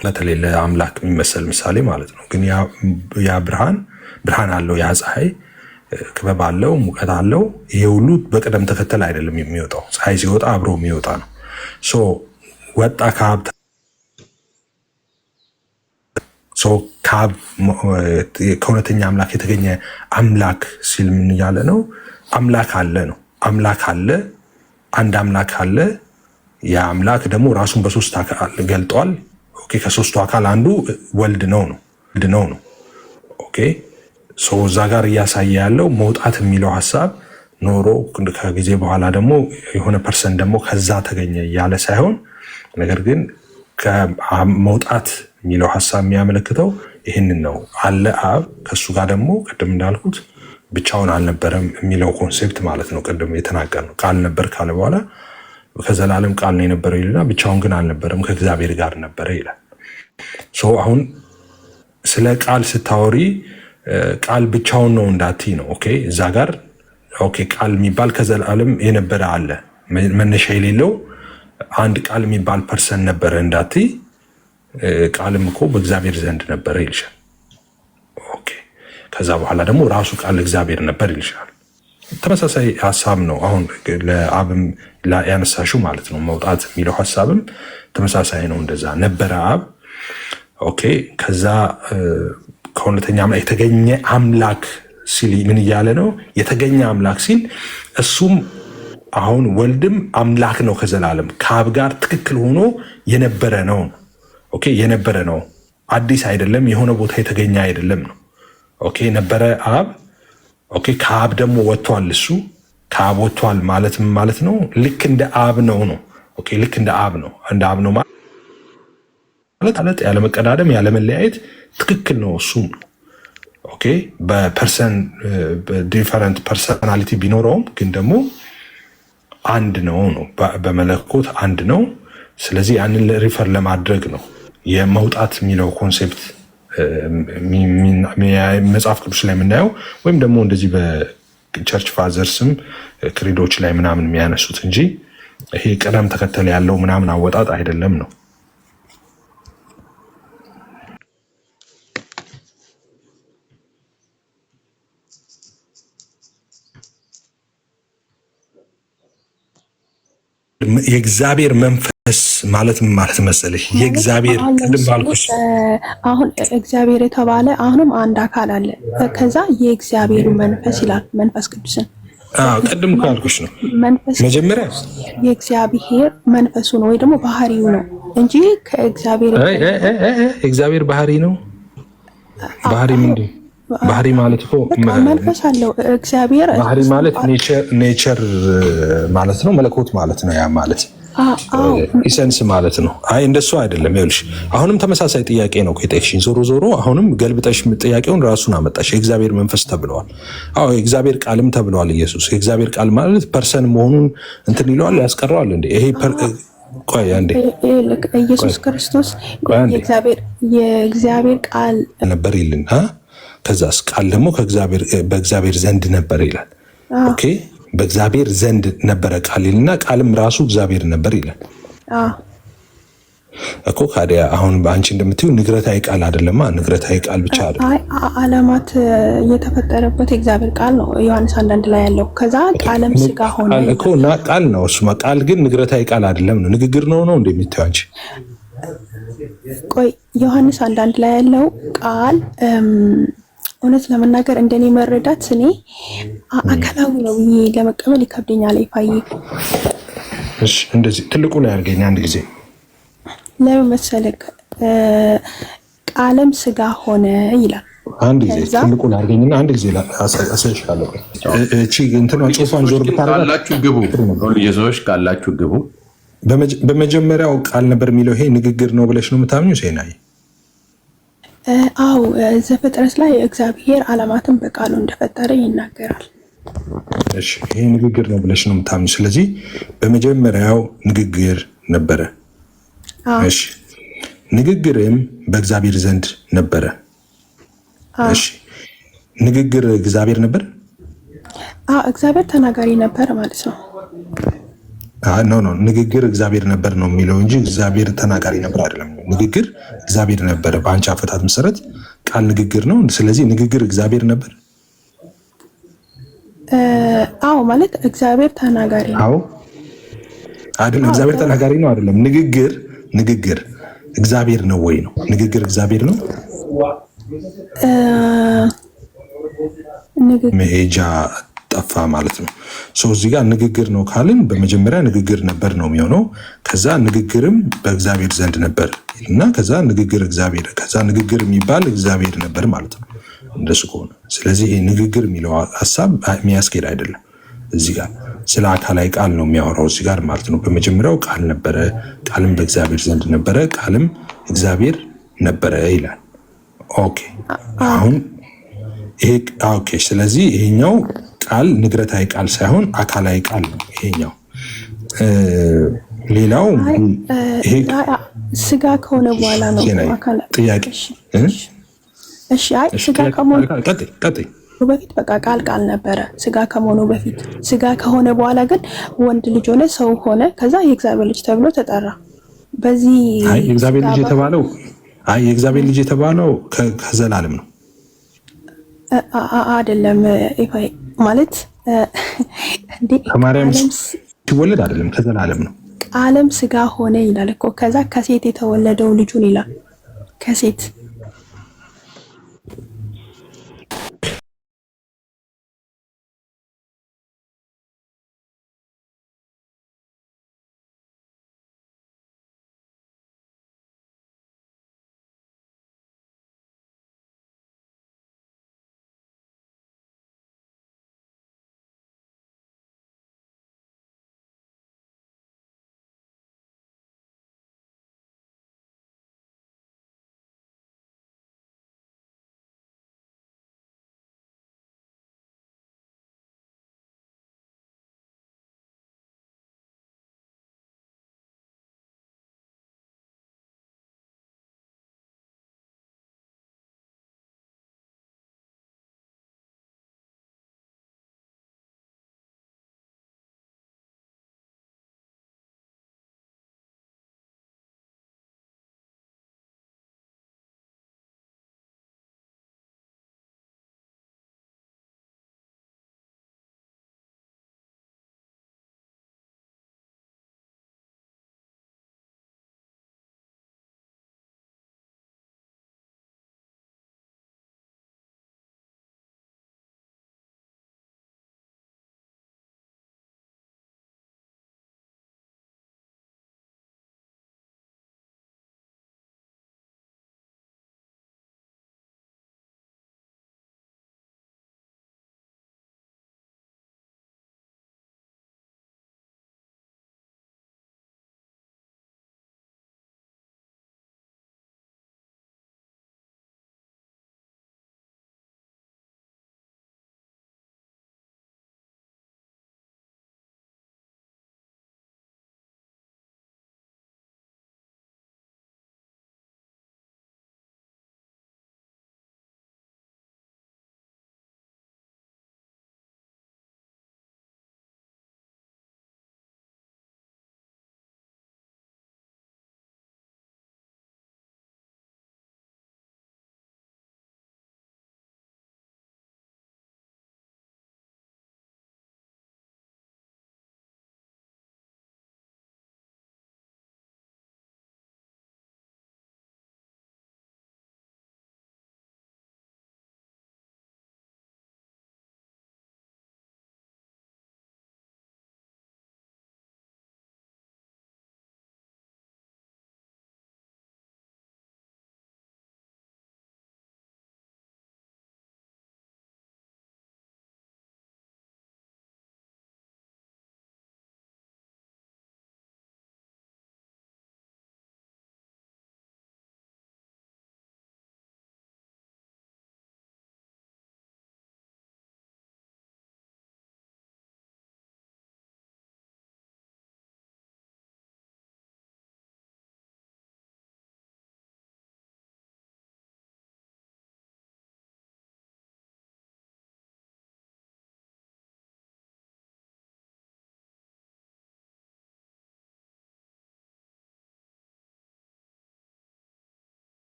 በተለይ ለአምላክ የሚመስል ምሳሌ ማለት ነው። ግን ያ ብርሃን አለው፣ ያ ፀሐይ ክበብ አለው፣ ሙቀት አለው። ይሄ ሁሉ በቅደም ተከተል አይደለም የሚወጣው። ፀሐይ ሲወጣ አብሮ የሚወጣ ነው። ወጣ ከአብ ከእውነተኛ አምላክ የተገኘ አምላክ ሲል ምን እያለ ነው? አምላክ አለ ነው። አምላክ አለ፣ አንድ አምላክ አለ። ያ አምላክ ደግሞ ራሱን በሶስት አካል ገልጧል። ከሶስቱ አካል አንዱ ወልድ ነው። ኦኬ እዛ ጋር እያሳየ ያለው መውጣት የሚለው ሀሳብ ኖሮ ከጊዜ በኋላ ደግሞ የሆነ ፐርሰን ደግሞ ከዛ ተገኘ እያለ ሳይሆን፣ ነገር ግን ከመውጣት የሚለው ሀሳብ የሚያመለክተው ይህንን ነው። አለ አብ፣ ከሱ ጋር ደግሞ ቅድም እንዳልኩት ብቻውን አልነበረም የሚለው ኮንሴፕት ማለት ነው። ቅድም የተናገር ነው። ቃል ነበር ካለ በኋላ ከዘላለም ቃል ነው የነበረው ይልና ብቻውን ግን አልነበረም ከእግዚአብሔር ጋር ነበረ ይላል። አሁን ስለ ቃል ስታወሪ ቃል ብቻውን ነው እንዳትይ ነው። ኦኬ እዛ ጋር ኦኬ ቃል የሚባል ከዘላለም የነበረ አለ፣ መነሻ የሌለው አንድ ቃል የሚባል ፐርሰን ነበረ እንዳትይ። ቃልም እኮ በእግዚአብሔር ዘንድ ነበረ ይልሻል። ኦኬ ከዛ በኋላ ደግሞ ራሱ ቃል እግዚአብሔር ነበር ይልሻል። ተመሳሳይ ሀሳብ ነው አሁን ለአብም ያነሳሹ ማለት ነው። መውጣት የሚለው ሀሳብም ተመሳሳይ ነው። እንደዛ ነበረ አብ። ኦኬ ከዛ ከእውነተኛ አምላክ የተገኘ አምላክ ሲል ምን እያለ ነው? የተገኘ አምላክ ሲል እሱም አሁን ወልድም አምላክ ነው ከዘላለም ከአብ ጋር ትክክል ሆኖ የነበረ ነው። ኦኬ የነበረ ነው፣ አዲስ አይደለም፣ የሆነ ቦታ የተገኘ አይደለም ነው። ኦኬ ነበረ አብ። ኦኬ ከአብ ደግሞ ወጥቷል። እሱ ከአብ ወጥቷል ማለት ምን ማለት ነው? ልክ እንደ አብ ነው። ኦኬ ልክ እንደ አብ ነው። እንደ አብ ነው ማለት ያለ መቀዳደም ያለ መለያየት ትክክል ነው። እሱም ኦኬ በፐርሰን ዲፈረንት ፐርሰናሊቲ ቢኖረውም ግን ደግሞ አንድ ነው። በመለኮት አንድ ነው። ስለዚህ ያንን ሪፈር ለማድረግ ነው የመውጣት የሚለው ኮንሴፕት መጽሐፍ ቅዱስ ላይ የምናየው ወይም ደግሞ እንደዚህ በቸርች ፋዘርስም ክሪዶች ላይ ምናምን የሚያነሱት እንጂ ይሄ ቅደም ተከተል ያለው ምናምን አወጣጥ አይደለም ነው። የእግዚአብሔር መንፈስ ማለት ምን ማለት መሰለሽ? የእግዚአብሔር ቅድም ባልኩሽ አሁን እግዚአብሔር የተባለ አሁንም አንድ አካል አለ። ከዛ የእግዚአብሔር መንፈስ ይላል መንፈስ ቅዱስን። ቅድም ካልኩሽ ነው መጀመሪያ የእግዚአብሔር መንፈሱ ነው ወይ ደግሞ ባህሪው ነው እንጂ ከእግዚአብሔር እግዚአብሔር ባህሪ ነው። ባህሪ ምንድን? ባህሪ ማለት እኮ መንፈስ አለው። እግዚአብሔር ባህሪ ማለት ኔቸር ማለት ነው፣ መለኮት ማለት ነው። ያ ማለት ኢሰንስ ማለት ነው። አይ እንደሱ አይደለም። ይኸውልሽ አሁንም ተመሳሳይ ጥያቄ ነው ከጠቅሽኝ። ዞሮ አሁንም ገልብጠሽ ጥያቄውን ራሱን አመጣሽ። የእግዚአብሔር መንፈስ ተብለዋል። አዎ የእግዚአብሔር ቃልም ተብለዋል። ኢየሱስ የእግዚአብሔር ቃል ማለት ፐርሰን መሆኑን እንትን ይለዋል፣ ያስቀረዋል እንዴ? ይሄ ቆይ አንዴ ኢየሱስ ክርስቶስ የእግዚአብሔር ቃል ነበር ይልን ከዛስ ቃል ደግሞ በእግዚአብሔር ዘንድ ነበር ይላል። ኦኬ በእግዚአብሔር ዘንድ ነበረ ቃል ይልና ቃልም ራሱ እግዚአብሔር ነበር ይላል እኮ። ካዲያ አሁን በአንቺ እንደምትይው ንግረታዊ ቃል አይደለማ። ንግረታዊ ቃል ብቻ አይደለም። ዓለማት የተፈጠረበት የእግዚአብሔር ቃል ነው ዮሐንስ 1:1 ላይ ያለው። ከዛ ቃልም ስጋ ሆነ እኮ እና ቃል ነው እሱ። ቃል ግን ንግረታዊ ቃል አይደለም ነው፣ ንግግር ነው እንደምትይው አንቺ። ቆይ ዮሐንስ 1:1 ላይ ያለው ቃል እውነት ለመናገር እንደኔ መረዳት እኔ አካላዊ ነው ለመቀበል ይከብደኛል። ይፋይ እሺ እንደዚህ ትልቁ ላይ አድርገኝ አንድ ጊዜ። ለምን መሰለህ? ቃልም ስጋ ሆነ ይላል። አንድ ጊዜ ትልቁ ላይ አድርገኝና አንድ ጊዜ አሳይሻለሁ። እቺ እንትኗ ጽሑፏን ዞር ብታረጋላችሁ ግቡ። ኢየሱስ ካላችሁ ግቡ። በመጀመሪያው ቃል ነበር የሚለው ይሄ ንግግር ነው ብለሽ ነው የምታምኙ? ሴናይ አው ዘፍጥረት ላይ እግዚአብሔር ዓለማትን በቃሉ እንደፈጠረ ይናገራል። እሺ ይሄ ንግግር ነው ብለሽ ነው የምታምኙ? ስለዚህ በመጀመሪያው ንግግር ነበረ። እሺ ንግግርም በእግዚአብሔር ዘንድ ነበረ። እሺ ንግግር እግዚአብሔር ነበር? እግዚአብሔር ተናጋሪ ነበር ማለት ነው። ኖ ንግግር እግዚአብሔር ነበር ነው የሚለው እንጂ እግዚአብሔር ተናጋሪ ነበር አይደለም። ንግግር እግዚአብሔር ነበረ። በአንቺ አፈታት መሰረት ቃል ንግግር ነው። ስለዚህ ንግግር እግዚአብሔር ነበር። አዎ ማለት እግዚአብሔር ተናጋሪ ነው። አዎ አይደለም። እግዚአብሔር ተናጋሪ ነው አይደለም። ንግግር እግዚአብሔር ነው ወይ ነው? ንግግር እግዚአብሔር ነው። መሄጃ ጠፋ ማለት ነው። እዚህ ጋር ንግግር ነው ካልን በመጀመሪያ ንግግር ነበር ነው የሚሆነው። ከዛ ንግግርም በእግዚአብሔር ዘንድ ነበር እና ከዛ ንግግር እግዚአብሔር ከዛ ንግግር የሚባል እግዚአብሔር ነበር ማለት ነው እንደሱ ከሆነ። ስለዚህ ይሄ ንግግር የሚለው ሀሳብ የሚያስኬድ አይደለም። እዚህ ጋር ስለ አካላዊ ቃል ነው የሚያወራው እዚህ ጋር ማለት ነው። በመጀመሪያው ቃል ነበረ፣ ቃልም በእግዚአብሔር ዘንድ ነበረ፣ ቃልም እግዚአብሔር ነበረ ይላል። ኦኬ አሁን ይሄ ኦኬ። ስለዚህ ይሄኛው ቃል ንግረታዊ ቃል ሳይሆን አካላዊ ቃል ነው ይሄኛው። ሌላው ይሄ ስጋ ከሆነ በኋላ ነው አካላዊ ጥያቄ። እሺ አይ ስጋ ከመሆኑ ቀጥይ በፊት በቃ ቃል ነበረ ስጋ ከመሆኑ በፊት። ስጋ ከሆነ በኋላ ግን ወንድ ልጅ ሆነ፣ ሰው ሆነ። ከዛ የእግዚአብሔር ልጅ ተብሎ ተጠራ። በዚህ አይ የእግዚአብሔር ልጅ የተባለው ከዘላለም ነው አይደለም ማለት እንዴ ከማርያም ሲወለድ አይደለም ከዘላለም ነው። ቃልም ስጋ ሆነ ይላል እኮ። ከዛ ከሴት የተወለደው ልጁን ይላል። ከሴት